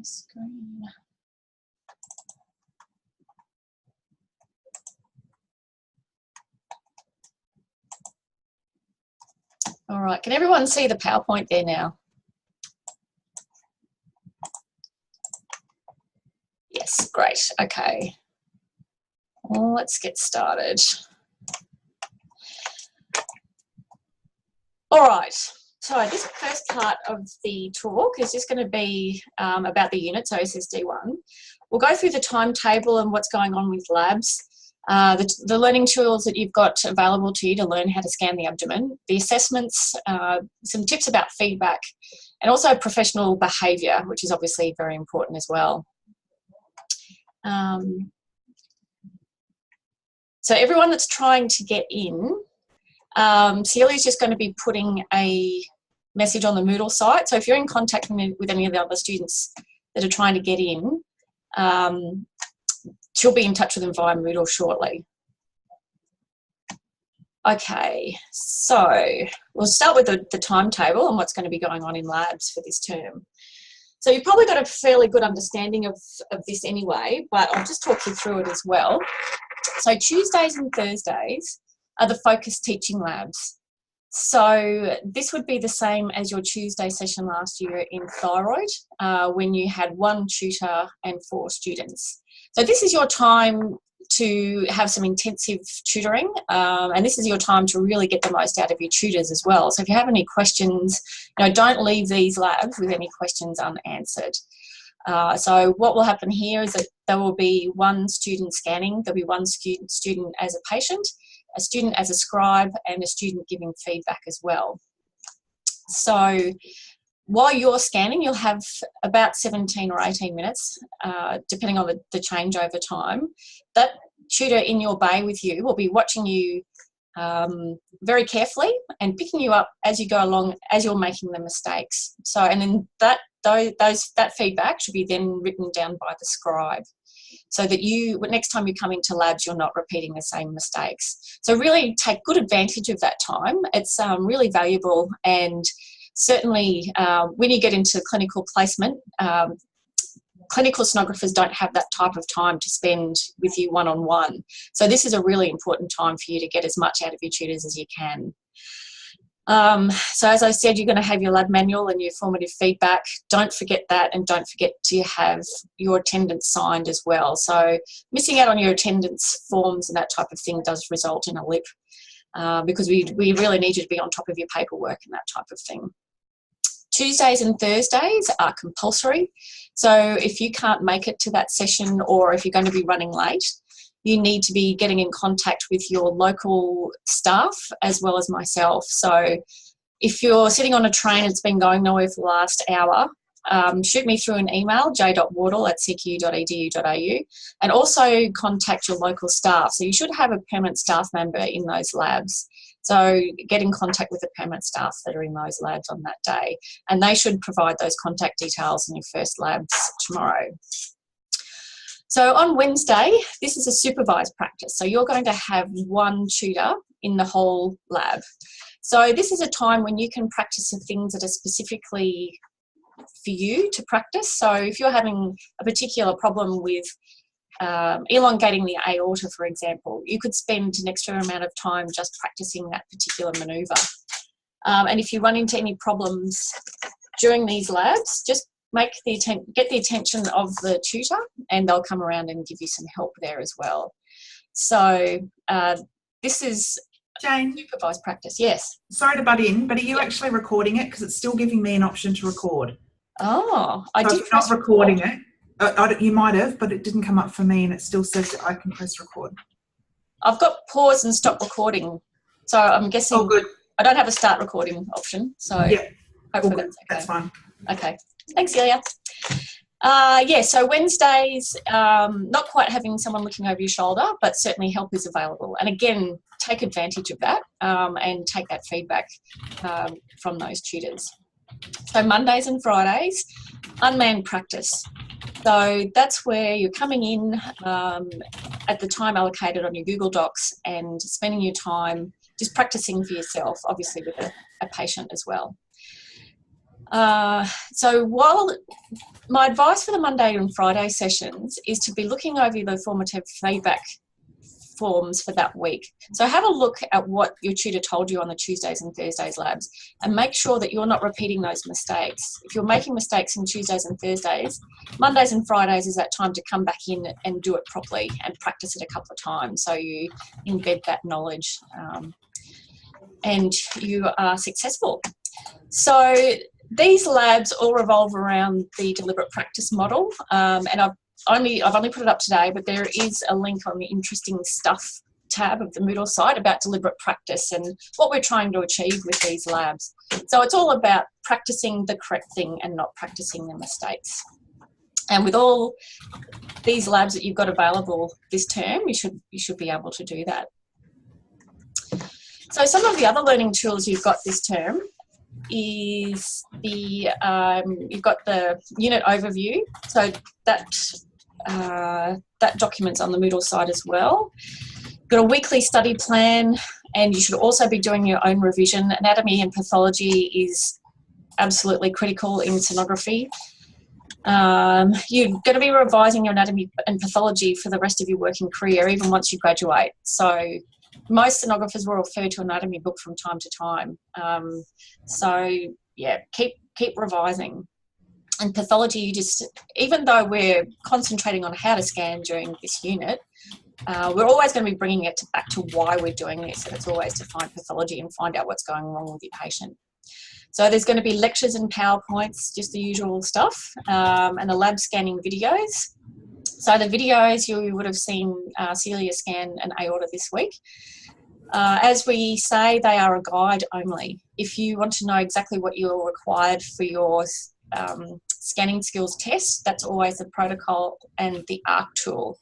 Screen. All right, can everyone see the PowerPoint there now? Yes, great, okay. Well, let's get started. All right, so this first part of the talk is just going to be about the unit, so SSD1. We'll go through the timetable and what's going on with labs, the learning tools that you've got available to you to learn how to scan the abdomen, the assessments, some tips about feedback, and also professional behaviour, which is obviously very important as well. So everyone that's trying to get in, Celia's just going to be putting a message on the Moodle site. So if you're in contact with any of the other students that are trying to get in, she'll be in touch with them via Moodle shortly. Okay, so we'll start with the timetable and what's going to be going on in labs for this term. So you've probably got a fairly good understanding of this anyway, but I'll just talk you through it as well. So Tuesdays and Thursdays are the focused teaching labs. So this would be the same as your Tuesday session last year in thyroid, when you had 1 tutor and 4 students. So this is your time to have some intensive tutoring, and this is your time to really get the most out of your tutors as well. So if you have any questions, don't leave these labs with any questions unanswered. So what will happen here is that there will be 1 student scanning, there'll be 1 student as a patient, a student as a scribe, and a student giving feedback as well. So while you're scanning, you'll have about 17 or 18 minutes, depending on the changeover time. That tutor in your bay with you will be watching you very carefully and picking you up as you go along, as you're making the mistakes. So, and then that feedback should be then written down by the scribe, so that next time you come into labs, you're not repeating the same mistakes. So really take good advantage of that time. It's really valuable, and certainly when you get into clinical placement, clinical sonographers don't have that type of time to spend with you one-on-one. So this is a really important time for you to get as much out of your tutors as you can. So as I said, you're going to have your lab manual and your formative feedback. Don't forget that, and don't forget to have your attendance signed as well. So missing out on your attendance forms and that type of thing does result in a lip, because we really need you to be on top of your paperwork and that type of thing. Tuesdays and Thursdays are compulsory. So if you can't make it to that session, or if you're going to be running late, you need to be getting in contact with your local staff as well as myself. So if you're sitting on a train and it's been going nowhere for the last hour, shoot me through an email, j.wardle@ccu.edu.au, and also contact your local staff. So you should have a permanent staff member in those labs. So get in contact with the permanent staff that are in those labs on that day, and they should provide those contact details in your first labs tomorrow. So on Wednesday, this is a supervised practice. So you're going to have 1 tutor in the whole lab. So this is a time when you can practice the things that are specifically for you to practice. So if you're having a particular problem with elongating the aorta, for example, you could spend an extra amount of time just practicing that particular manoeuvre. And if you run into any problems during these labs, just get the attention of the tutor, and they'll come around and give you some help there as well. So this is Jane, supervised practice. Yes. Sorry to butt in, but are you actually recording it? Because it's still giving me an option to record. Oh, I did. If you're not recording it, you might have, but it didn't come up for me, and it still says that I can press record. I've got pause and stop recording, so I'm guessing. Oh, good. I don't have a start recording option, so yeah, hopefully that's okay. That's fine. Okay, thanks, Celia. Yeah, so Wednesdays, not quite having someone looking over your shoulder, but certainly help is available. And again, take advantage of that and take that feedback from those tutors. So Mondays and Fridays, unmanned practice. So that's where you're coming in at the time allocated on your Google Docs and spending your time just practicing for yourself, obviously with a patient as well. So while my advice for the Monday and Friday sessions is to be looking over the formative feedback forms for that week. So have a look at what your tutor told you on the Tuesdays and Thursdays labs and make sure that you're not repeating those mistakes. If you're making mistakes in Tuesdays and Thursdays, Mondays and Fridays is that time to come back in and do it properly and practice it a couple of times so you embed that knowledge and you are successful. So these labs all revolve around the deliberate practice model, and I've only put it up today, but there is a link on the interesting stuff tab of the Moodle site about deliberate practice and what we're trying to achieve with these labs. So it's all about practicing the correct thing and not practicing the mistakes. And with all these labs that you've got available this term, you should be able to do that. So some of the other learning tools you've got this term is the you've got the unit overview, so that document's on the Moodle site as well. You've got a weekly study plan, and you should also be doing your own revision. Anatomy and pathology is absolutely critical in sonography. You're going to be revising your anatomy and pathology for the rest of your working career, even once you graduate. So most sonographers will refer to anatomy book from time to time. So yeah, keep revising. And pathology, you just, even though we're concentrating on how to scan during this unit, we're always going to be bringing it back to why we're doing this, and it's always to find pathology and find out what's going wrong with your patient. So there's going to be lectures and PowerPoints, just the usual stuff, and the lab scanning videos. So the videos, you would have seen Celia scan an aorta this week. As we say, they are a guide only. If you want to know exactly what you're required for your scanning skills test, that's always the protocol and the ARC tool.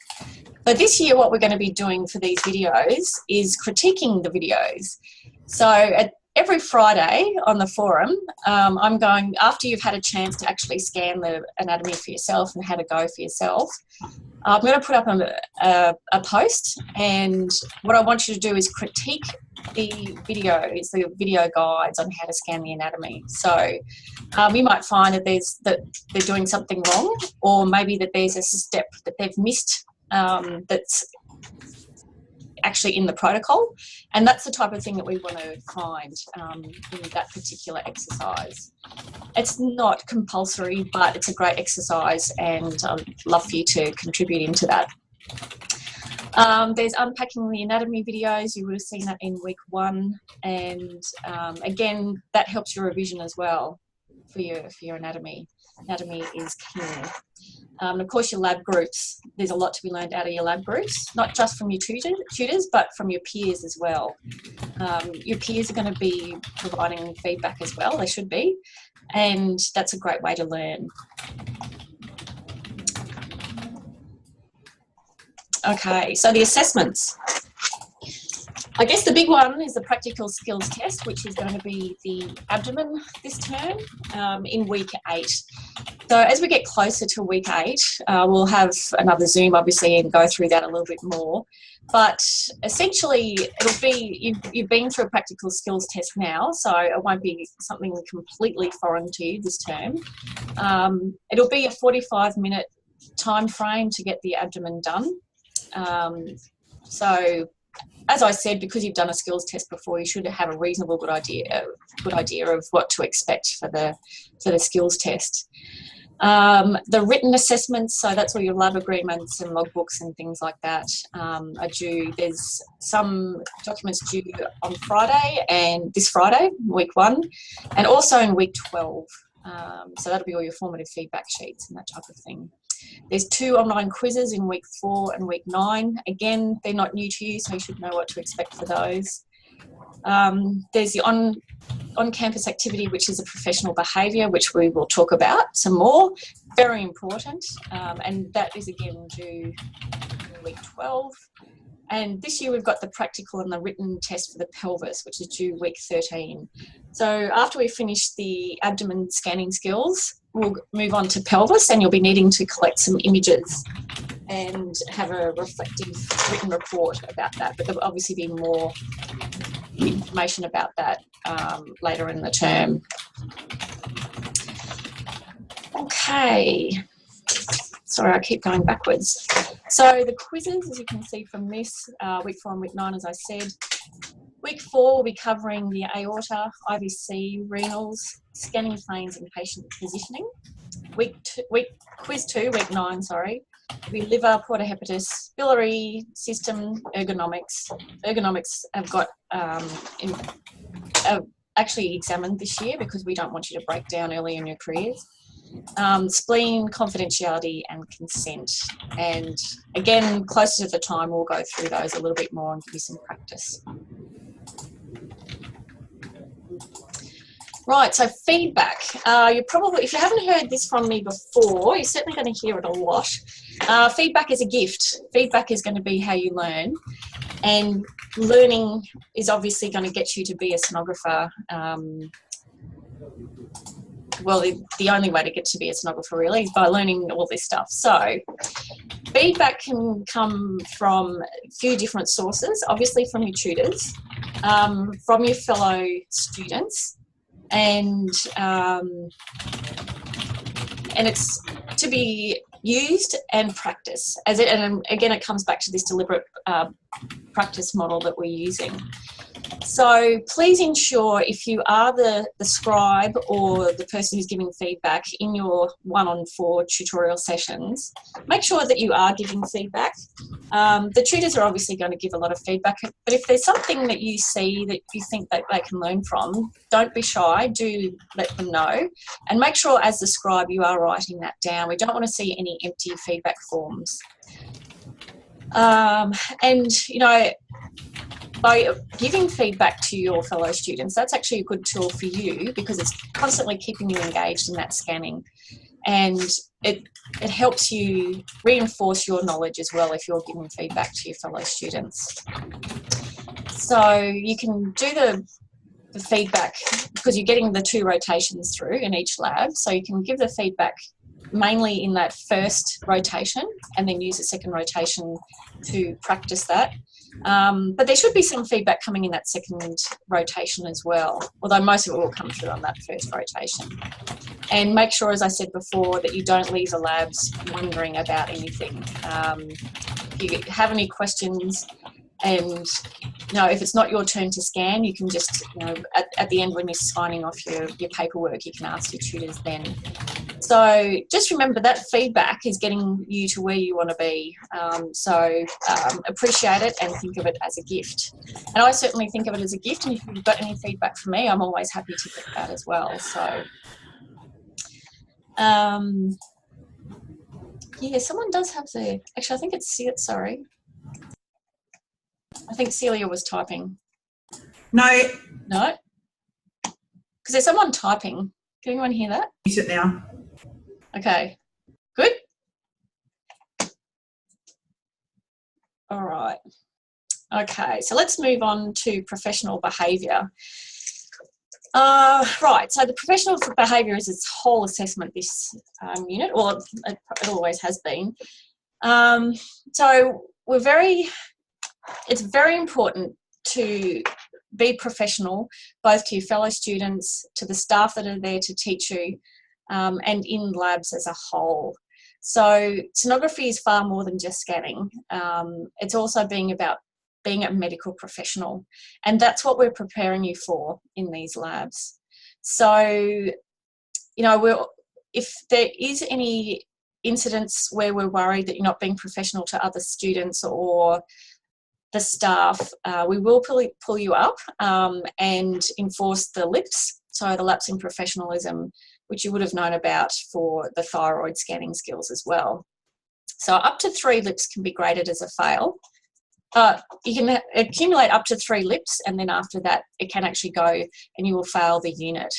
So this year what we're going to be doing for these videos is critiquing the videos. So every Friday on the forum, I'm going, after you've had a chance to actually scan the anatomy for yourself and how to go for yourself, I'm going to put up a post, and what I want you to do is critique the videos, the video guides on how to scan the anatomy. So you might find that they're doing something wrong, or maybe that there's a step that they've missed that's actually in the protocol, and that's the type of thing that we want to find in that particular exercise. It's not compulsory, but it's a great exercise, and I'd love for you to contribute into that. There's unpacking the anatomy videos. You would have seen that in week 1, and again, that helps your revision as well for your anatomy. Anatomy is key. Of course, your lab groups. There's a lot to be learned out of your lab groups, not just from your tutors, but from your peers as well. Your peers are going to be providing feedback as well. They should be, and that's a great way to learn. Okay, so the assessments. I guess the big one is the practical skills test, which is going to be the abdomen this term in week 8. So as we get closer to week 8, we'll have another Zoom, obviously, and go through that a little bit more. But essentially, it'll be, you've been through a practical skills test now, so it won't be something completely foreign to you this term. It'll be a 45-minute time frame to get the abdomen done. So, as I said, because you've done a skills test before, you should have a reasonable good idea of what to expect for the skills test. The written assessments, so that's all your lab agreements and logbooks and things like that, are due. There's some documents due on Friday, and this Friday, week 1, and also in week 12. So that'll be all your formative feedback sheets and that type of thing. There's 2 online quizzes in week 4 and week 9. Again, they're not new to you, so you should know what to expect for those. There's the on-campus activity, which is a professional behaviour, which we will talk about some more. Very important, and that is again due in week 12. And this year we've got the practical and the written test for the pelvis, which is due week 13. So after we finish the abdomen scanning skills, we'll move on to pelvis, and you'll be needing to collect some images and have a reflective written report about that. But there will obviously be more information about that later in the term. Okay. Sorry, I keep going backwards. So the quizzes, as you can see from this, week 4 and week 9, as I said. Week 4 will be covering the aorta, IVC, renals, scanning planes and patient positioning. Quiz 2, week 9, sorry, will be liver, portohepatis, biliary system, ergonomics. Ergonomics have got actually examined this year because we don't want you to break down early in your careers. Spleen, confidentiality and consent. And again, closer to the time, we'll go through those a little bit more and give you some practice. Right, so feedback. You probably, if you haven't heard this from me before, you're certainly going to hear it a lot. Feedback is a gift. Feedback is going to be how you learn. And learning is obviously going to get you to be a sonographer. Well, the only way to get to be a sonographer really is by learning all this stuff. So feedback can come from a few different sources, obviously from your tutors, from your fellow students, and it's to be used and practice. And again, it comes back to this deliberate practice model that we're using. So please ensure, if you are the scribe or the person who's giving feedback in your 1-on-4 tutorial sessions, make sure that you are giving feedback. The tutors are obviously going to give a lot of feedback, but if there's something that you see that you think that they can learn from, don't be shy, do let them know. And make sure as the scribe you are writing that down. We don't want to see any empty feedback forms. And, you know, by giving feedback to your fellow students, that's actually a good tool for you because it's constantly keeping you engaged in that scanning, and it helps you reinforce your knowledge as well if you're giving feedback to your fellow students. So you can do the feedback because you're getting the 2 rotations through in each lab, so you can give the feedback mainly in that first rotation and then use the second rotation to practice that. But there should be some feedback coming in that second rotation as well, although most of it will come through on that first rotation. And make sure, as I said before, that you don't leave the labs wondering about anything. If you have any questions, and if it's not your turn to scan, you can just, at the end when you're signing off your paperwork, you can ask your tutors then. So just remember that feedback is getting you to where you want to be. So appreciate it and think of it as a gift. And I certainly think of it as a gift, and if you've got any feedback from me, I'm always happy to get that as well. So yeah, someone does have actually I think it's, sorry. I think Celia was typing. No. No? Because there's someone typing. Can anyone hear that? Mute it now. Okay. Good? All right. Okay, so let's move on to professional behaviour. Right, so the professional behaviour is its whole assessment, this unit, or it always has been. So it's very important to be professional, both to your fellow students, to the staff that are there to teach you, and in labs as a whole. So sonography is far more than just scanning. It's also about being a medical professional, and that's what we're preparing you for in these labs. So, if there is any incidents where we're worried that you're not being professional to other students or the staff, we will pull you up and enforce the LIPS, so the lapse in professionalism, which you would have known about for the thyroid scanning skills as well. So up to 3 LIPS can be graded as a fail. You can accumulate up to 3 LIPS, and then after that it can actually go and you will fail the unit.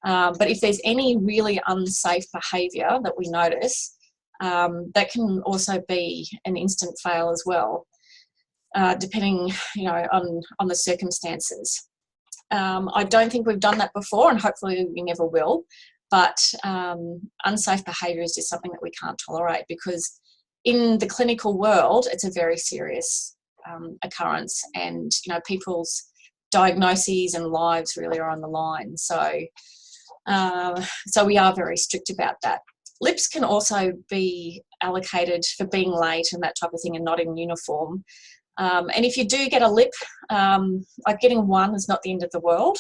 But if there's any really unsafe behaviour that we notice, that can also be an instant fail as well, depending on the circumstances. I don't think we've done that before, and hopefully we never will, but unsafe behaviour is just something that we can't tolerate, because in the clinical world it's a very serious occurrence, and people's diagnoses and lives really are on the line. So we are very strict about that. Lips can also be allocated for being late and that type of thing and not in uniform. And if you do get a lip, like getting one is not the end of the world,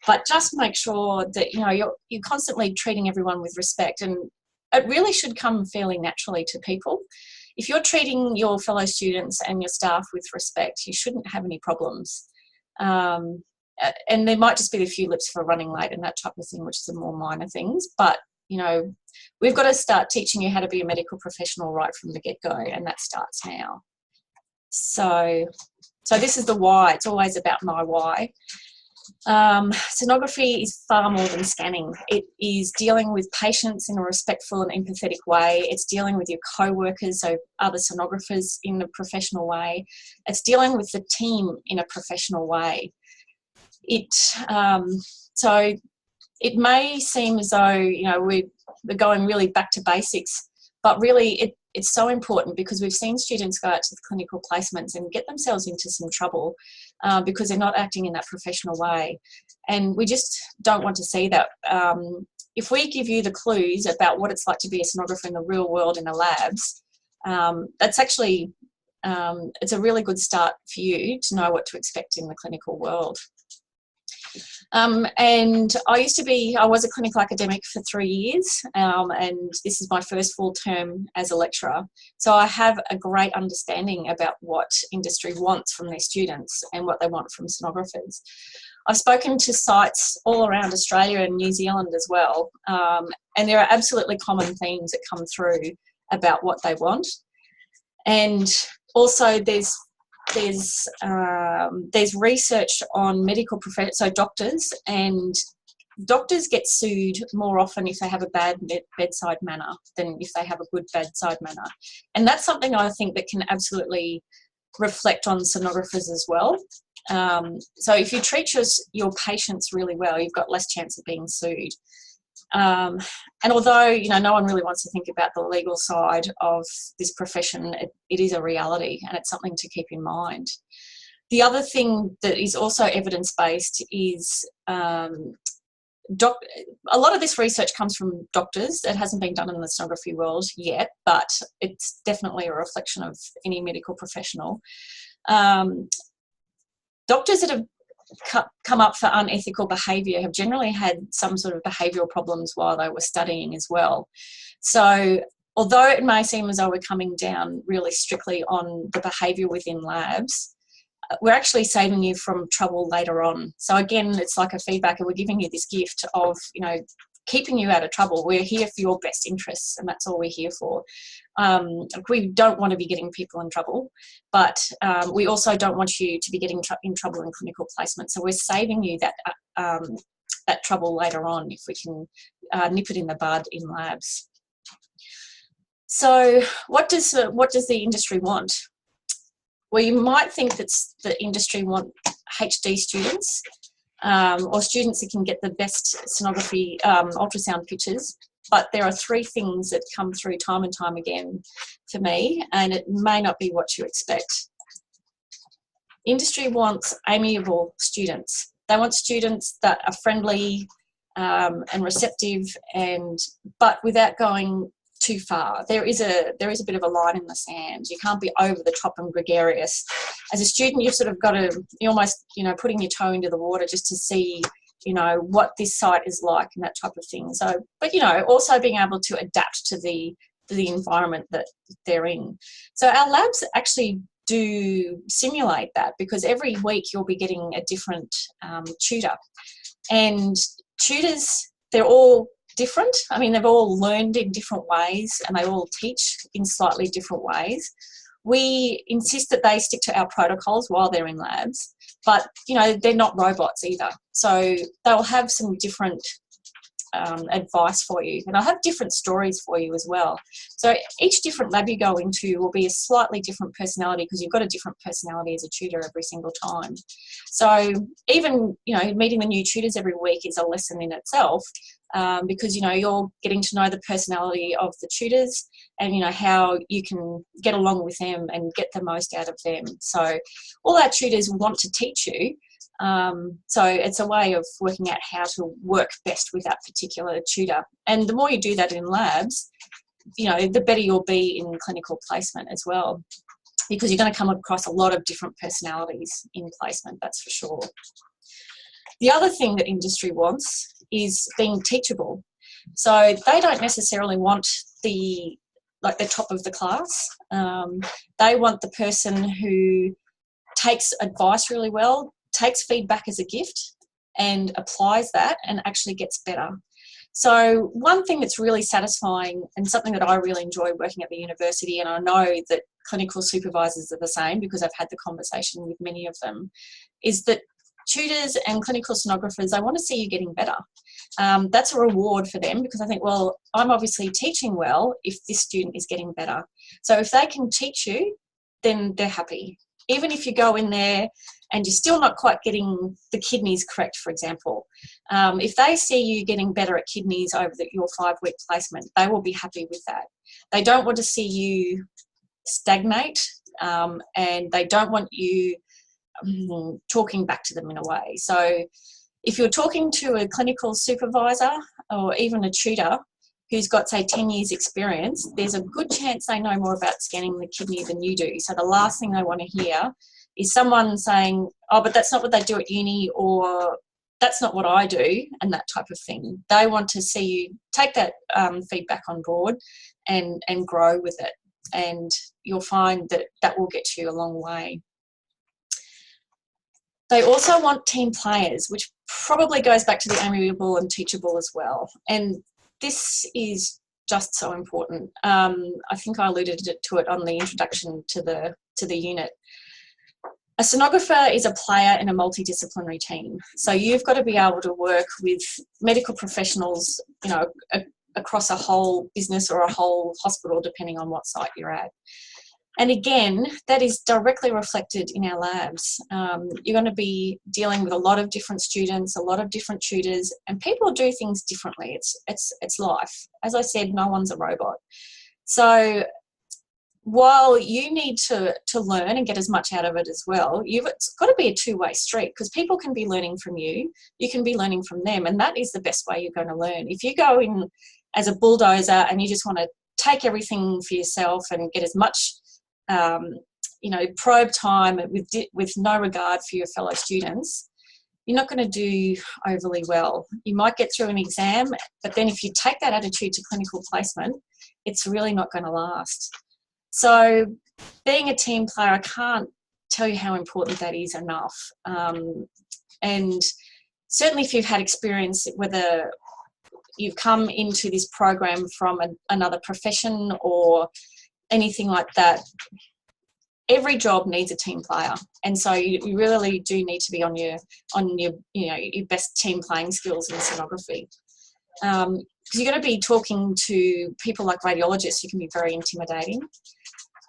but just make sure that, you know, you're constantly treating everyone with respect, and it really should come fairly naturally to people. If you're treating your fellow students and your staff with respect, you shouldn't have any problems. And there might just be a few lips for running late and that type of thing, which is the more minor things. But, you know, we've got to start teaching you how to be a medical professional right from the get-go, and that starts now. So this is the why. It's always about my why. Sonography is far more than scanning. It is dealing with patients in a respectful and empathetic way. It's dealing with your co-workers, so other sonographers, in a professional way. It's dealing with the team in a professional way. So it may seem as though, you know, we're going really back to basics, but really it's so important, because we've seen students go out to the clinical placements and get themselves into some trouble because they're not acting in that professional way. And we just don't want to see that. If we give you the clues about what it's like to be a sonographer in the real world in the labs, that's actually, it's a really good start for you to know what to expect in the clinical world. And I was a clinical academic for 3 years, and this is my first full term as a lecturer. So I have a great understanding about what industry wants from their students and what they want from sonographers. I've spoken to sites all around Australia and New Zealand as well, and there are absolutely common themes that come through about what they want. And also there's research on medical professionals, so doctors, and doctors get sued more often if they have a bad bedside manner than if they have a good bedside manner. And that's something I think that can absolutely reflect on sonographers as well. So if you treat your patients really well, you've got less chance of being sued. And although, you know, no one really wants to think about the legal side of this profession, it is a reality, and it's something to keep in mind. The other thing that is also evidence-based is a lot of this research comes from doctors. It hasn't been done in the sonography world yet, but it's definitely a reflection of any medical professional. Doctors that have come up for unethical behaviour have generally had some sort of behavioural problems while they were studying as well. So although it may seem as though we're coming down really strictly on the behaviour within labs, we're actually saving you from trouble later on. So again, it's like a feedback, and we're giving you this gift of, you know, keeping you out of trouble. We're here for your best interests, and that's all we're here for. We don't want to be getting people in trouble, but we also don't want you to be getting in trouble in clinical placement. So we're saving you that trouble later on if we can nip it in the bud in labs. So what does the industry want? Well, you might think that the industry want HD students, or students that can get the best sonography ultrasound pictures, but there are three things that come through time and time again for me, and it may not be what you expect. Industry wants amiable students. They want students that are friendly and receptive, but without going too far. There is a bit of a line in the sand. You can't be over the top and gregarious. As a student, you've sort of got to, you're almost, you know, putting your toe into the water just to see, you know, what this site is like and that type of thing. So, but, you know, also being able to adapt to the environment that they're in. So our labs actually do simulate that, because every week you'll be getting a different tutor. And tutors, they're all different. I mean, they've all learned in different ways, and they all teach in slightly different ways. We insist that they stick to our protocols while they're in labs, but, you know, they're not robots either. So they'll have some different advice for you, and I'll have different stories for you as well. So each different lab you go into will be a slightly different personality, because you've got a different personality as a tutor every single time. So even, you know, meeting the new tutors every week is a lesson in itself, because, you know, you're getting to know the personality of the tutors, and, you know, how you can get along with them and get the most out of them. So all our tutors want to teach you, So it's a way of working out how to work best with that particular tutor. And the more you do that in labs, you know, the better you'll be in clinical placement as well, because you're going to come across a lot of different personalities in placement, that's for sure. The other thing that industry wants is being teachable. So they don't necessarily want the top of the class. They want the person who takes advice really well, takes feedback as a gift and applies that and actually gets better. So one thing that's really satisfying and something that I really enjoy working at the university, and I know that clinical supervisors are the same because I've had the conversation with many of them, is that tutors and clinical sonographers, they want to see you getting better. That's a reward for them because I think, well, I'm obviously teaching well if this student is getting better. So if they can teach you, then they're happy. Even if you go in there and you're still not quite getting the kidneys correct, for example, if they see you getting better at kidneys over your 5-week placement, they will be happy with that. They don't want to see you stagnate, and they don't want you talking back to them in a way. So if you're talking to a clinical supervisor or even a tutor who's got, say, 10 years experience, there's a good chance they know more about scanning the kidney than you do. So the last thing they want to hear is someone saying, oh, but that's not what they do at uni, or that's not what I do, and that type of thing. They want to see you take that feedback on board and grow with it. And you'll find that that will get you a long way. They also want team players, which probably goes back to the amiable and teachable as well. And this is just so important. I think I alluded to it on the introduction to the unit. A sonographer is a player in a multidisciplinary team. So you've got to be able to work with medical professionals, you know, across a whole business or a whole hospital, depending on what site you're at. And again, that is directly reflected in our labs. You're going to be dealing with a lot of different students, a lot of different tutors, and people do things differently. It's life. As I said, no one's a robot. So while you need to learn and get as much out of it as well, it's got to be a two-way street, because people can be learning from you, you can be learning from them, and that is the best way you're going to learn. If you go in as a bulldozer and you just want to take everything for yourself and get as much probe time with no regard for your fellow students, you're not going to do overly well. You might get through an exam, but then if you take that attitude to clinical placement, it's really not going to last. So being a team player, I can't tell you how important that is enough. And certainly if you've had experience, whether you've come into this program from another profession or anything like that, every job needs a team player, and so you really do need to be on your best team playing skills in sonography, because you're going to be talking to people like radiologists who can be very intimidating,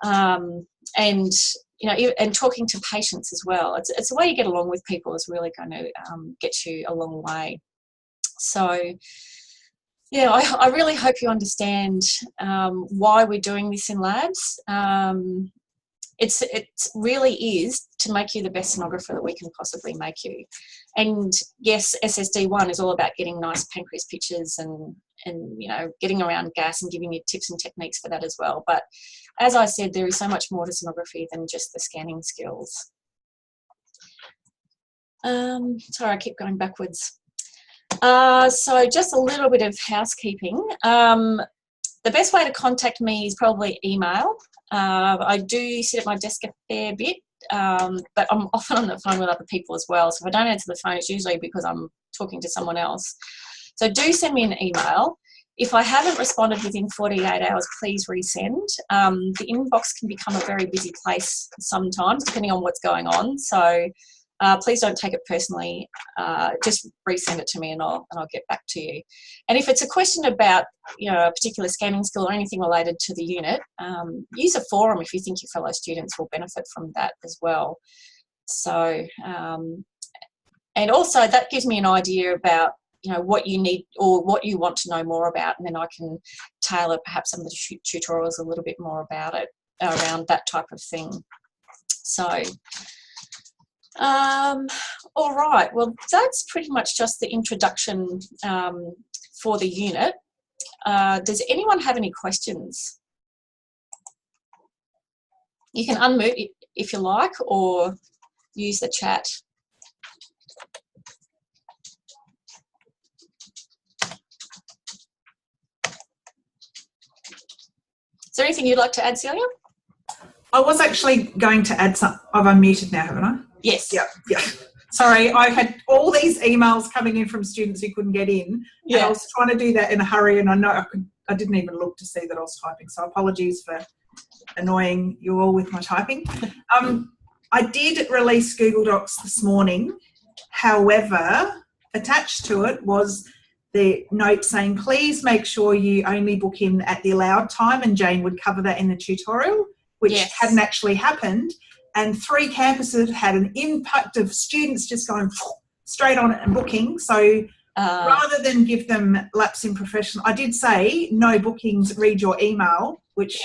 and talking to patients as well. It's the way you get along with people is really going to get you a long way. So yeah, I really hope you understand why we're doing this in labs. It really is to make you the best sonographer that we can possibly make you. And yes, SSD1 is all about getting nice pancreas pictures and getting around gas and giving you tips and techniques for that as well. But as I said, there is so much more to sonography than just the scanning skills. Sorry, I keep going backwards. So just a little bit of housekeeping. The best way to contact me is probably email. I do sit at my desk a fair bit, but I'm often on the phone with other people as well. So if I don't answer the phone, it's usually because I'm talking to someone else. So do send me an email. If I haven't responded within 48 hours, please resend. The inbox can become a very busy place sometimes, depending on what's going on. So please don't take it personally. Just resend it to me and I'll get back to you. And if it's a question about a particular scanning skill or anything related to the unit, use a forum if you think your fellow students will benefit from that as well. So and also that gives me an idea about what you need or what you want to know more about, and then I can tailor perhaps some of the tutorials a little bit more about it, around that type of thing. So All right. Well, that's pretty much just the introduction for the unit. Does anyone have any questions? You can unmute if you like, or use the chat. Is there anything you'd like to add, Celia? I was actually going to add something. I've unmuted now, haven't I? Yes. Yeah. Sorry, I had all these emails coming in from students who couldn't get in. Yeah. And I was trying to do that in a hurry, and I know I didn't even look to see that I was typing. So apologies for annoying you all with my typing. I did release Google Docs this morning. However, attached to it was the note saying, please make sure you only book in at the allowed time, and Jane would cover that in the tutorial, which hadn't actually happened. And 3 campuses had an impact of students just going straight on it and booking. So rather than give them lapse in professional, I did say no bookings, read your email, which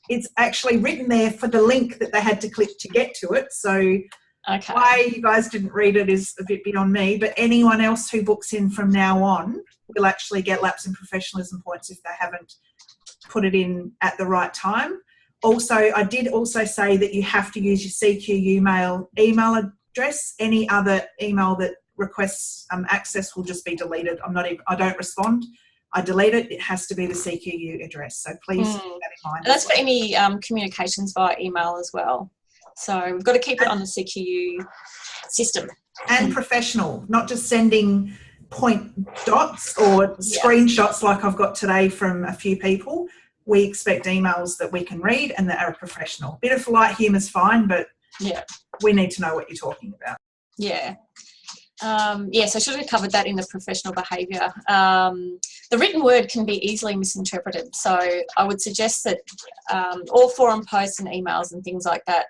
it's actually written there for the link that they had to click to get to it. So why you guys didn't read it is a bit beyond me, but anyone else who books in from now on will actually get lapse in professionalism points if they haven't put it in at the right time. Also, I did also say that you have to use your CQ email address. Any other email that requests access will just be deleted. I don't respond. I delete it. It has to be the CQU address. So please keep that in mind. That's for any communications via email as well. So we've got to keep it on the CQU system. And professional, not just sending point dots or screenshots like I've got today from a few people. We expect emails that we can read and that are professional. A bit of light humour is fine, but we need to know what you're talking about. Yeah. Yes, I should have covered that in the professional behaviour. The written word can be easily misinterpreted. So I would suggest that all forum posts and emails and things like that,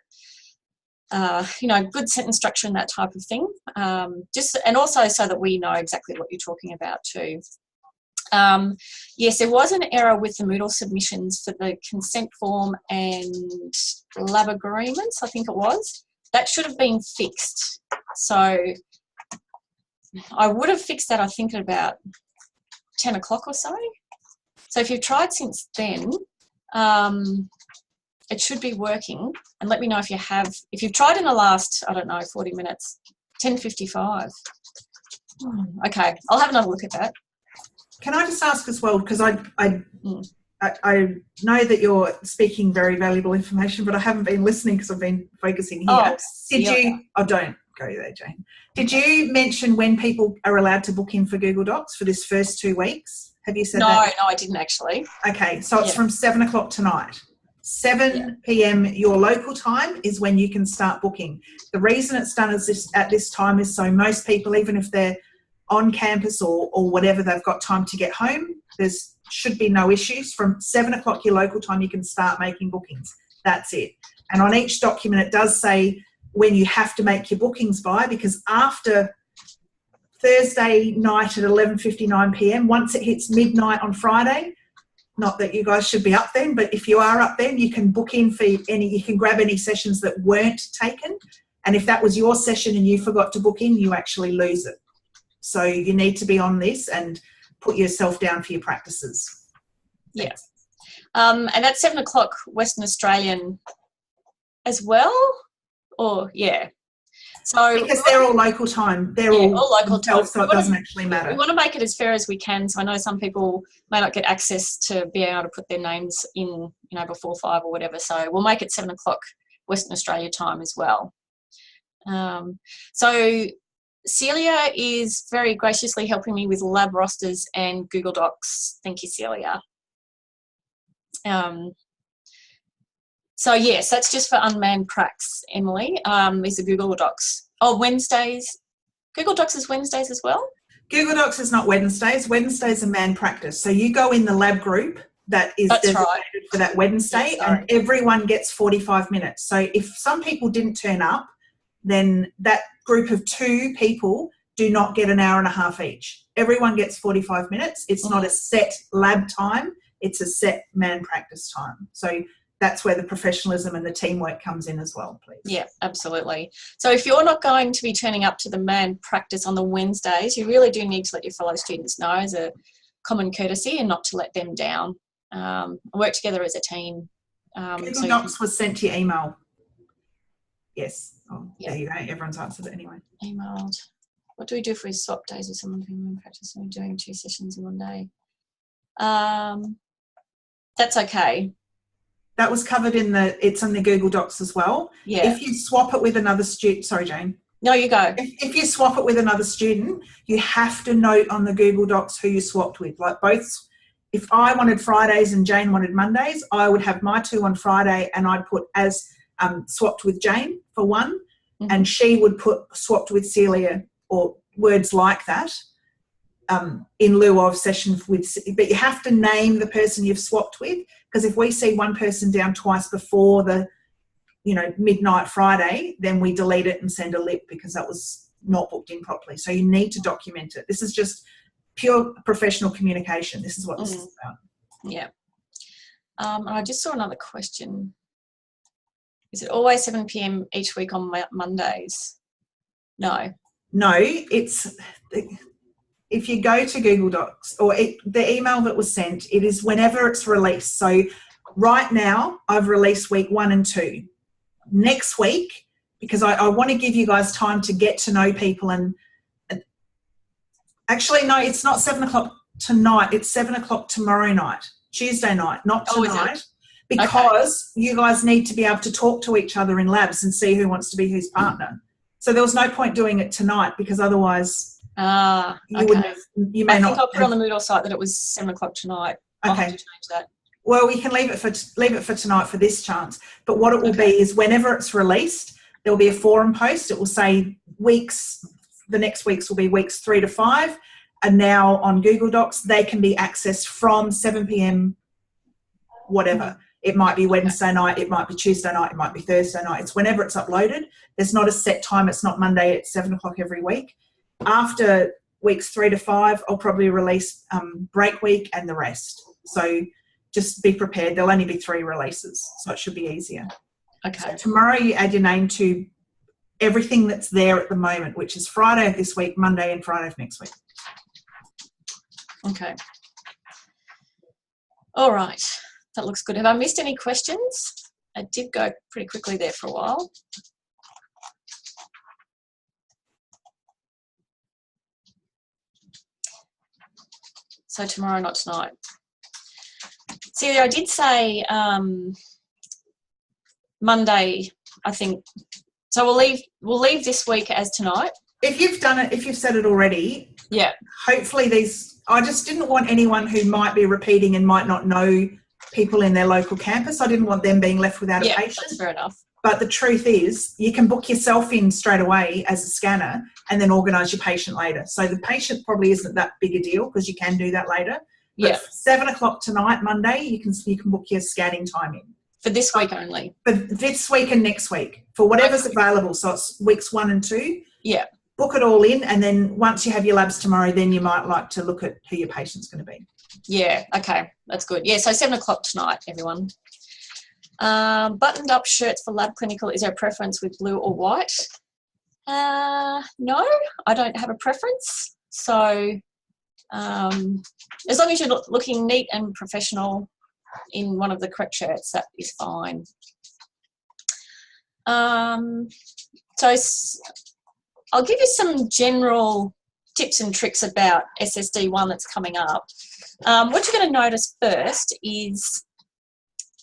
good sentence structure and that type of thing. And also so that we know exactly what you're talking about too. Yes, there was an error with the Moodle submissions for the consent form and lab agreements, I think it was. That should have been fixed. So I would have fixed that, I think, at about 10 o'clock or so. So if you've tried since then, it should be working. And let me know if you've tried in the last, 40 minutes, 10:55. Okay, I'll have another look at that. Can I just ask as well, because I know that you're speaking very valuable information, but I haven't been listening because I've been focusing here. Don't go there, Jane. Did you mention when people are allowed to book in for Google Docs for this first 2 weeks? Have you said that? No, I didn't actually. Okay, so it's from 7 o'clock tonight. 7 p.m. your local time is when you can start booking. The reason it's done at this time is so most people, even if they're on campus or whatever, they've got time to get home. There should be no issues. From 7 o'clock your local time, you can start making bookings. That's it. And on each document, it does say when you have to make your bookings by, because after Thursday night at 11:59 p.m, once it hits midnight on Friday, not that you guys should be up then, but if you are up then, you can book in for you can grab any sessions that weren't taken. And if that was your session and you forgot to book in, you actually lose it. So you need to be on this and put yourself down for your practices. Yeah. And that's 7 o'clock Western Australian as well? So because they're all local time. They're all local time. So it doesn't actually matter. We want to make it as fair as we can. So I know some people may not get access to be able to put their names in, before 5 or whatever. So we'll make it 7 o'clock Western Australia time as well. So Celia is very graciously helping me with lab rosters and Google Docs. Thank you, Celia. So yes, that's just for unmanned pracs, Emily. These are Google Docs. Oh, Wednesdays. Google Docs is Wednesdays as well? Google Docs is not Wednesdays. Wednesdays are manned practice. So you go in the lab group that is designated for that Wednesday, and everyone gets 45 minutes. So if some people didn't turn up, then that group of 2 people do not get an hour and a half each. Everyone gets 45 minutes. It's not a set lab time. It's a set man practice time. So that's where the professionalism and the teamwork comes in as well, please. Yeah, absolutely. So if you're not going to be turning up to the MAN practice on the Wednesdays, you really do need to let your fellow students know as a common courtesy and not to let them down. Work together as a team. Google Docs was sent to your email. Yes. Oh, there you go. Everyone's answered it anyway. Emailed. What do we do if we swap days with someone who in practice and we're doing 2 sessions in one day? That's okay. That was covered it's on the Google Docs as well. Yeah. If you swap it with another student, sorry, Jane. No, you go. If you swap it with another student, you have to note on the Google Docs who you swapped with. Like both, if I wanted Fridays and Jane wanted Mondays, I would have my 2 on Friday and I'd put as swapped with Jane for 1, and she would put swapped with Celia or words like that in lieu of session with. But you have to name the person you've swapped with, because if we see one person down twice before the midnight Friday, then we delete it and send a lip because that was not booked in properly. So you need to document it. This is just pure professional communication. This is what this is about. Yeah. I just saw another question. Is it always 7 p.m. each week on Mondays? No. No, it's if you go to Google Docs or the email that was sent, it is whenever it's released. So right now I've released week 1 and 2. Next week, because I want to give you guys time to get to know people and actually, no, it's not 7 o'clock tonight. It's 7 o'clock tomorrow night, Tuesday night, not tonight, because you guys need to be able to talk to each other in labs and see who wants to be whose partner. So there was no point doing it tonight because otherwise you wouldn't have, you may not. I think I'll put on the Moodle site that it was 7 o'clock tonight. I'll have to change that. Well, we can leave it for tonight for this chance. But what it will be is whenever it's released, there will be a forum post. It will say the next weeks will be weeks 3 to 5. And now on Google Docs, they can be accessed from 7 p.m. whatever. It might be Wednesday night, it might be Tuesday night, it might be Thursday night. It's whenever it's uploaded. There's not a set time. It's not Monday at 7 o'clock every week. After weeks 3 to 5, I'll probably release break week and the rest. So just be prepared. There'll only be 3 releases, so it should be easier. Okay. So tomorrow you add your name to everything that's there at the moment, which is Friday of this week, Monday and Friday of next week. Okay. All right. That looks good. Have I missed any questions? I did go pretty quickly there for a while. So tomorrow, not tonight. Celia, I did say Monday, I think. So we'll leave this week as tonight. If you've done it, if you've said it already, yeah. Hopefully I just didn't want anyone who might be repeating and might not know people in their local campus. I didn't want them being left without a patient. That's fair enough. But the truth is, you can book yourself in straight away as a scanner and then organise your patient later. So the patient probably isn't that big a deal because you can do that later. But 7 o'clock tonight, Monday, you can book your scanning time in. For this week only? For this week and next week, for whatever's available. So it's weeks 1 and 2. Yeah. Book it all in, and then once you have your labs tomorrow, then you might like to look at who your patient's going to be. Yeah, okay, that's good. Yeah, so 7 o'clock tonight, everyone. Buttoned up shirts for lab clinical, is there a preference with blue or white? No, I don't have a preference. So as long as you're looking neat and professional in one of the correct shirts, that is fine. So I'll give you some general tips and tricks about SSD1 that's coming up. What you're going to notice first is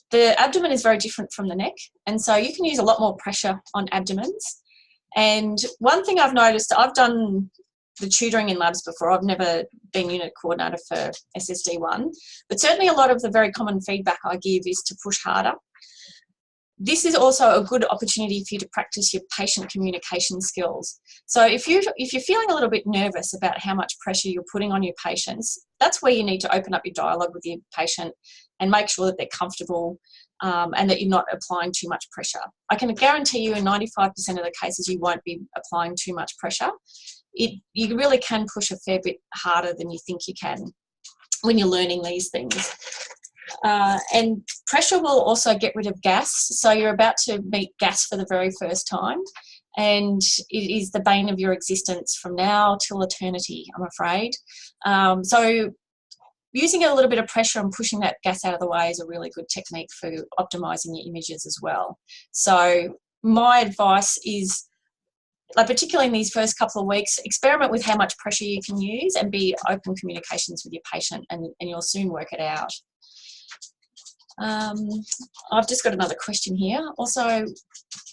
the abdomen is very different from the neck, and so you can use a lot more pressure on abdomens. And one thing I've noticed, I've done the tutoring in labs before. I've never been unit coordinator for SSD1, but certainly a lot of the very common feedback I give is to push harder. This is also a good opportunity for you to practice your patient communication skills. So if you're feeling a little bit nervous about how much pressure you're putting on your patients, that's where you need to open up your dialogue with your patient and make sure that they're comfortable and that you're not applying too much pressure. I can guarantee you in 95% of the cases you won't be applying too much pressure. You really can push a fair bit harder than you think you can when you're learning these things. And pressure will also get rid of gas. So you're about to meet gas for the very first time, and it is the bane of your existence from now till eternity, I'm afraid. So using a little bit of pressure and pushing that gas out of the way is a really good technique for optimising your images as well. So my advice is, like, particularly in these first couple of weeks, experiment with how much pressure you can use and be open communications with your patient, and you'll soon work it out. I've just got another question here. Also,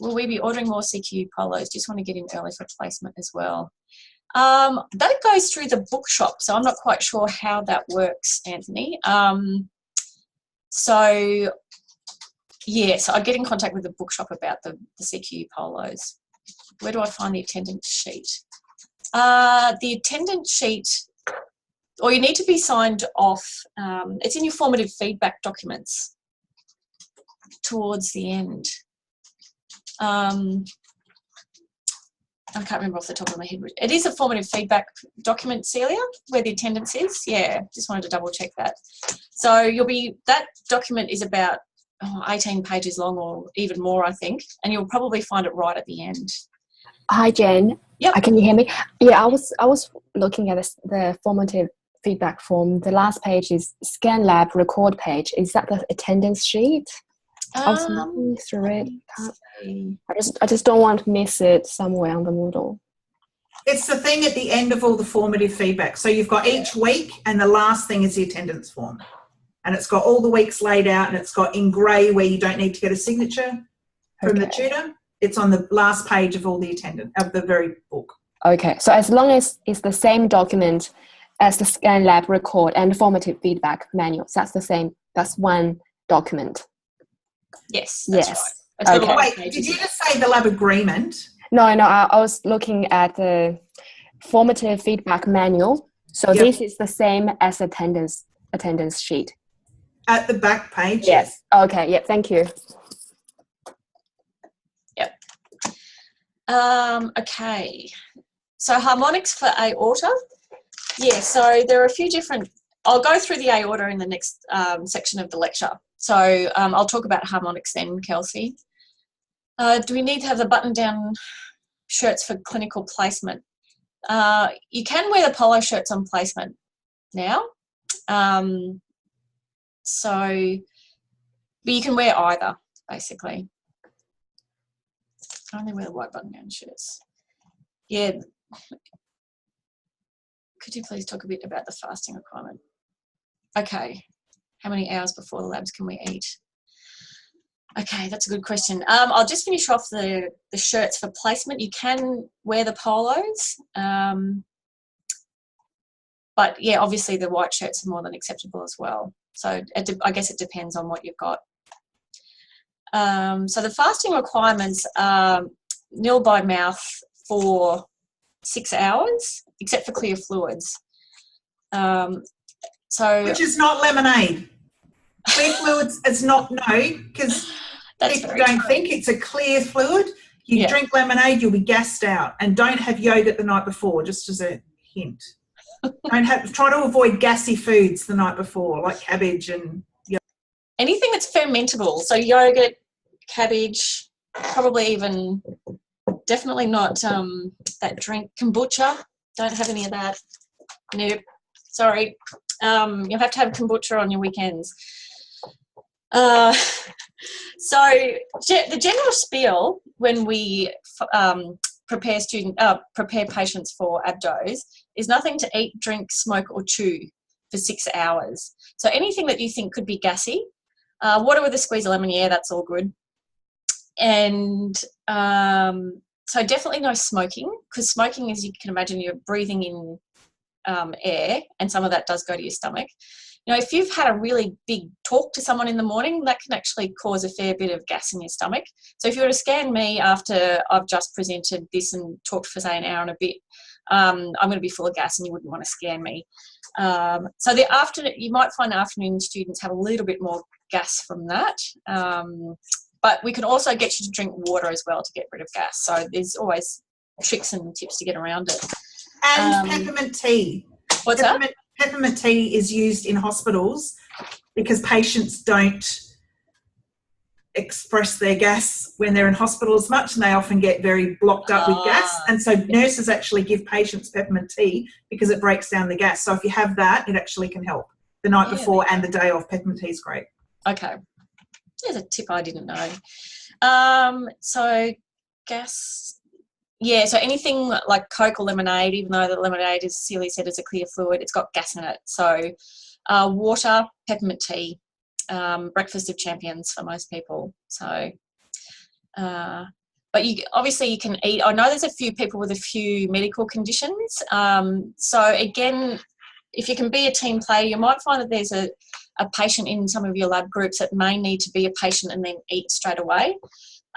will we be ordering more CQ polos? Just want to get in early for placement as well. That goes through the bookshop, so I'm not quite sure how that works, Anthony. So I'd get in contact with the bookshop about the CQ polos. Where do I find the attendance sheet? The attendance sheet, or you need to be signed off. It's in your formative feedback documents towards the end. I can't remember off the top of my head. It is a formative feedback document, Celia, where the attendance is. Yeah, just wanted to double check that. So that document is about 18 pages long, or even more, I think, and you'll probably find it right at the end. Hi, Jen. Yep. Can you hear me? Yeah, I was looking at the formative feedback form. The last page is scan lab record page. Is that the attendance sheet? I was looking through it. I just don't want to miss it somewhere on the Moodle. It's the thing at the end of all the formative feedback. So you've got each week, and the last thing is the attendance form. And it's got all the weeks laid out, and it's got in grey where you don't need to get a signature from the tutor. It's on the last page of all the of the very book. Okay. So as long as it's the same document as the scan lab record and formative feedback manuals, that's the same. That's one document. Yes, that's right. Okay. Wait, did you just say the lab agreement? No, I was looking at the formative feedback manual. So this is the same as attendance sheet. At the back page? Yes. Okay, yeah, thank you. Yep. Okay. So harmonics for aorta. Yeah, so there are a few different, I'll go through the aorta in the next section of the lecture. So I'll talk about harmonics then, Kelsey. Do we need to have the button-down shirts for clinical placement? You can wear the polo shirts on placement now. But you can wear either, basically. I only wear the white button-down shirts. Yeah. Could you please talk a bit about the fasting requirement? Okay. How many hours before the labs can we eat? Okay, that's a good question. I'll just finish off the shirts for placement. You can wear the polos. But, yeah, obviously the white shirts are more than acceptable as well. So I guess it depends on what you've got. So the fasting requirements are nil by mouth for 6 hours, except for clear fluids. Which is not lemonade. Clear fluids is not, because people don't think it's a clear fluid. You drink lemonade, you'll be gassed out. And don't have yogurt the night before, just as a hint. Try to avoid gassy foods the night before, like cabbage and yogurt. Anything that's fermentable. So yogurt, cabbage, probably even, definitely not that drink, kombucha. Don't have any of that. Nope. Sorry. You'll have to have kombucha on your weekends. So the general spiel when we prepare patients for abdos is nothing to eat, drink, smoke or chew for 6 hours. So anything that you think could be gassy, water with a squeeze of lemon, that's all good. And so definitely no smoking, because smoking, as you can imagine, you're breathing in air, and some of that does go to your stomach. If you've had a really big talk to someone in the morning, that can actually cause a fair bit of gas in your stomach. So if you were to scan me after I've just presented this and talked for, say, an hour and a bit, I'm going to be full of gas and you wouldn't want to scan me. So you might find the afternoon students have a little bit more gas from that. But we can also get you to drink water as well to get rid of gas. So there's always tricks and tips to get around it. And peppermint tea. What's that? Peppermint tea is used in hospitals because patients don't express their gas when they're in hospital as much, and they often get very blocked up with gas. And so nurses actually give patients peppermint tea because it breaks down the gas. So if you have that, it actually can help the night before and the day of. Peppermint tea is great. Okay. There's a tip I didn't know. So gas, so anything like Coke or lemonade, even though the lemonade, as Celia said, is a clear fluid, it's got gas in it. So water, peppermint tea, breakfast of champions for most people. So, but you can eat. I know there's a few people with a few medical conditions. So again, if you can be a team player, you might find that there's a patient in some of your lab groups that may need to be a patient and then eat straight away.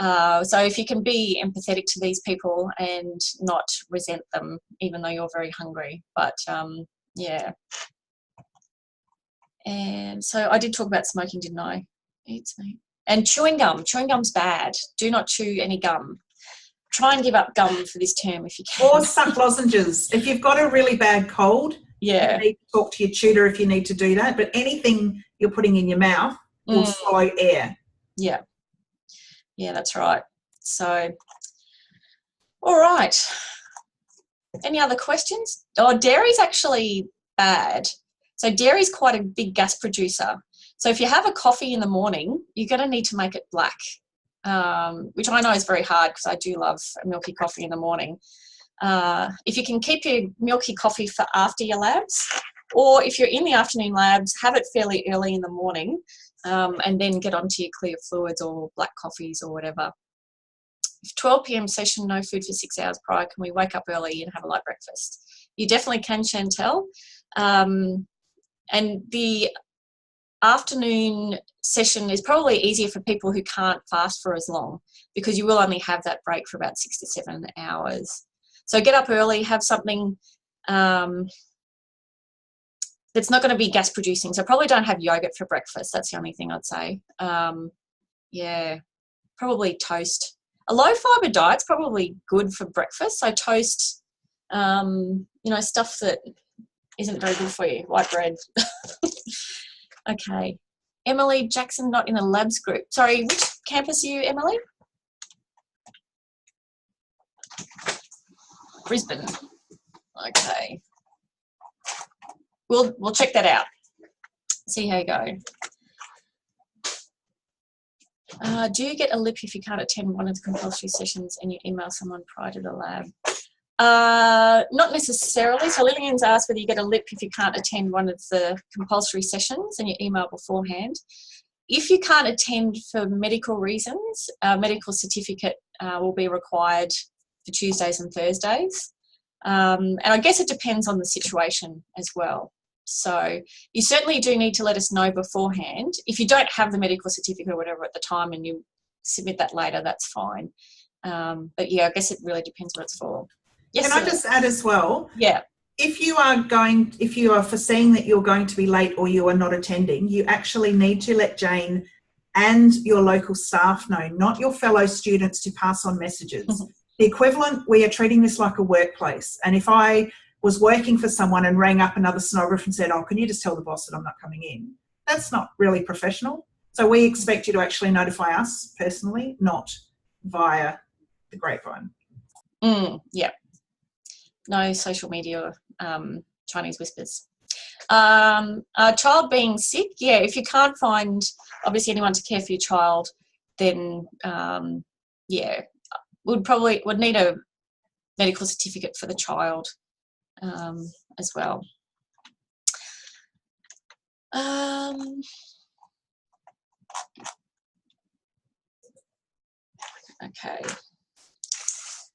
So if you can be empathetic to these people and not resent them, even though you're very hungry. But yeah. And so I did talk about smoking, didn't I? And chewing gum. Chewing gum's bad. Do not chew any gum. Try and give up gum for this term if you can. Or suck lozenges. If you've got a really bad cold, you need to talk to your tutor if you need to do that. But anything you're putting in your mouth will swallow air. Yeah. Yeah, that's right. So, all right. Any other questions? Oh, dairy's actually bad. So dairy's quite a big gas producer. So if you have a coffee in the morning, you're going to need to make it black, which I know is very hard because I do love a milky coffee in the morning. If you can keep your milky coffee for after your labs, or if you're in the afternoon labs, have it fairly early in the morning, and then get onto your clear fluids or black coffees or whatever. If 12 p.m. session, no food for 6 hours prior, can we wake up early and have a light breakfast? You definitely can, Chantel. And the afternoon session is probably easier for people who can't fast for as long because you will only have that break for about 6 to 7 hours. So get up early, have something that's not going to be gas producing. So probably don't have yogurt for breakfast. That's the only thing I'd say. Probably toast. A low fibre diet's probably good for breakfast. So toast, stuff that isn't very good for you, white bread. Okay. Emily Jackson, not in a labs group. Sorry, which campus are you, Emily? Brisbane. Okay. We'll check that out. See how you go. Do you get a lip if you can't attend one of the compulsory sessions and you email someone prior to the lab? Not necessarily. So Lillian's asked whether you get a lip if you can't attend one of the compulsory sessions and you email beforehand. If you can't attend for medical reasons, a medical certificate will be required for Tuesdays and Thursdays. And I guess it depends on the situation as well. So you certainly do need to let us know beforehand. If you don't have the medical certificate or whatever at the time and you submit that later, that's fine. But yeah, I guess it really depends what it's for. Yes, Can I just add as well? Yeah. If you are foreseeing that you're going to be late or you are not attending, you actually need to let Jane and your local staff know, not your fellow students, to pass on messages. The equivalent, we are treating this like a workplace. And if I was working for someone and rang up another sonographer and said, oh, can you just tell the boss that I'm not coming in? That's not really professional. So we expect you to actually notify us personally, not via the grapevine. Yeah. No social media Chinese whispers. A child being sick, if you can't find obviously anyone to care for your child, then would need a medical certificate for the child as well. Okay.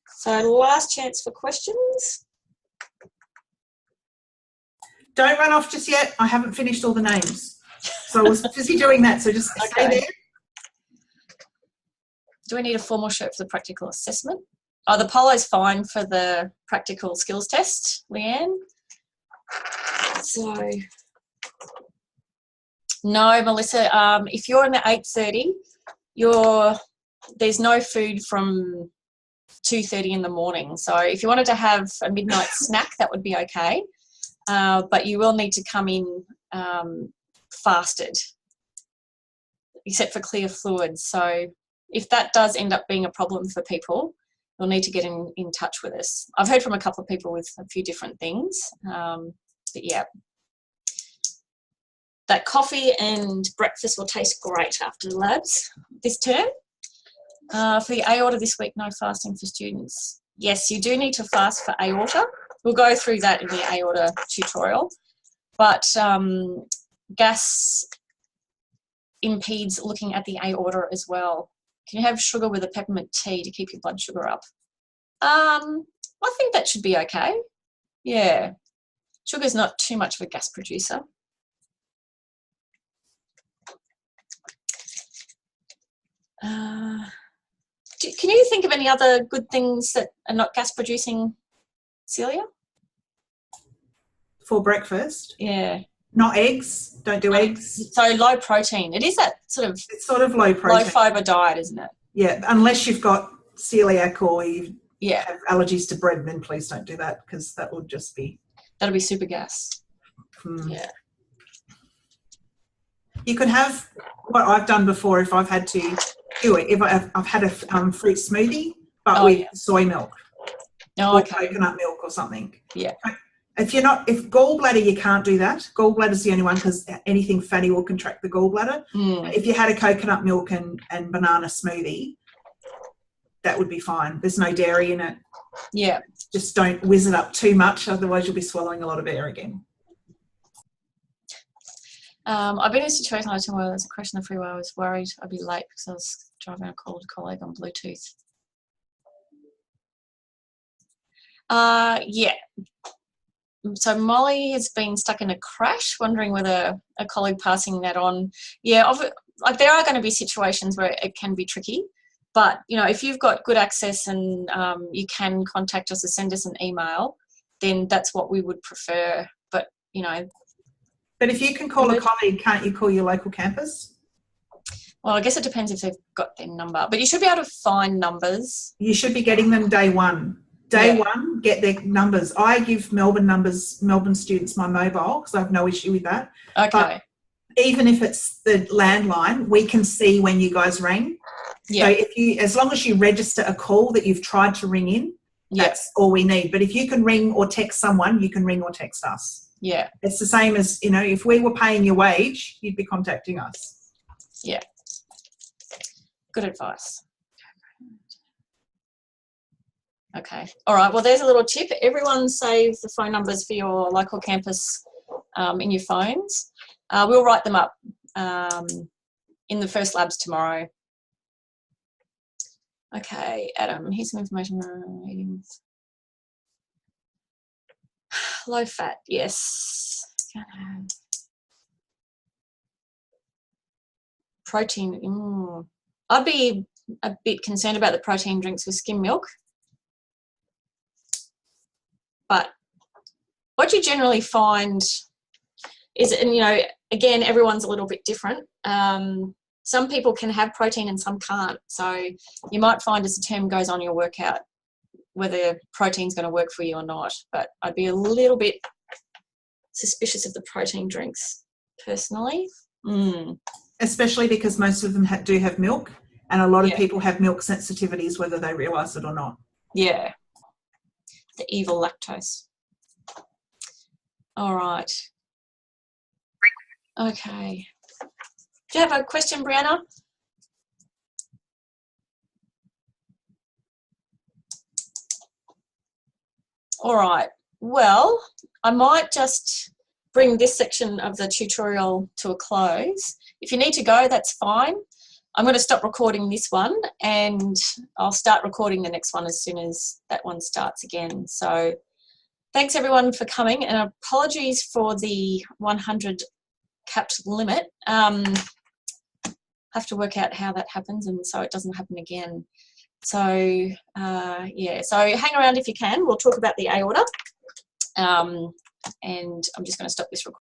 So last chance for questions. Don't run off just yet. I haven't finished all the names. So I was busy doing that. So just stay there. Do we need a formal shirt for the practical assessment? Oh, the polo's fine for the practical skills test, Leanne. So, no, Melissa, if you're in the 8:30, there's no food from 2:30 in the morning. So if you wanted to have a midnight snack, that would be okay. But you will need to come in fasted, except for clear fluids. So if that does end up being a problem for people, you'll need to get in touch with us. I've heard from a couple of people with a few different things, but yeah. That coffee and breakfast will taste great after the labs this term. For the aorta this week, no fasting for students. Yes, you do need to fast for aorta. We'll go through that in the aorta tutorial. But gas impedes looking at the aorta as well. Can you have sugar with a peppermint tea to keep your blood sugar up? I think that should be okay. Yeah. Sugar's not too much of a gas producer. Can you think of any other good things that are not gas producing, Celia? For breakfast? Yeah. Not eggs. Don't do eggs. So low protein. It is that sort of... It's sort of low protein. Low fibre diet, isn't it? Yeah, unless you've got celiac or you yeah. have allergies to bread, then please don't do that, because that would just be... That'll be super gas. Yeah. You could have what I've done before if I've had to do it. If I've had a fruit smoothie, but with soy milk or coconut milk or something. Yeah. If gallbladder, you can't do that. Gallbladder's the only one, because anything fatty will contract the gallbladder. If you had a coconut milk and banana smoothie, that would be fine. There's no dairy in it. Yeah. Just don't whiz it up too much, otherwise you'll be swallowing a lot of air again. I've been in a situation where there was a crash in the freeway. I was worried I'd be late because I was driving a colleague on Bluetooth. Yeah. So Molly has been stuck in a crash, wondering whether a colleague passing that on. Yeah, like there are going to be situations where it can be tricky, but you know, if you've got good access and you can contact us or send us an email, then that's what we would prefer. But you know. But if you can call a colleague, can't you call your local campus? Well, I guess it depends if they've got their number, but you should be able to find numbers. You should be getting them day one. Day one, get their numbers. I give Melbourne students my mobile because I have no issue with that. Okay. But even if it's the landline, we can see when you guys ring. Yeah. So as long as you register a call that you've tried to ring in, that's all we need. But if you can ring or text someone, you can ring or text us. Yeah. It's the same as, you know, if we were paying your wage, you'd be contacting us. Yeah. Good advice. Okay. All right. Well, there's a little tip. Everyone save the phone numbers for your local campus in your phones. We'll write them up in the first labs tomorrow. Okay, Adam, here's some information on meetings. Low fat, yes. Protein. I'd be a bit concerned about the protein drinks with skim milk. But what you generally find is, and you know, again, everyone's a little bit different. Some people can have protein and some can't. So you might find as the term goes on, you'll work out whether protein's going to work for you or not. But I'd be a little bit suspicious of the protein drinks, personally. Especially because most of them do have milk, and a lot of people have milk sensitivities, whether they realise it or not. Yeah. The evil lactose. All right. Okay. Do you have a question, Brianna? All right. Well, I might just bring this section of the tutorial to a close. If you need to go, that's fine. I'm going to stop recording this one and I'll start recording the next one as soon as that one starts again. So thanks everyone for coming, and apologies for the 100 capped limit. Have to work out how that happens and so it doesn't happen again. So yeah, so hang around if you can. We'll talk about the aorta, and I'm just going to stop this recording.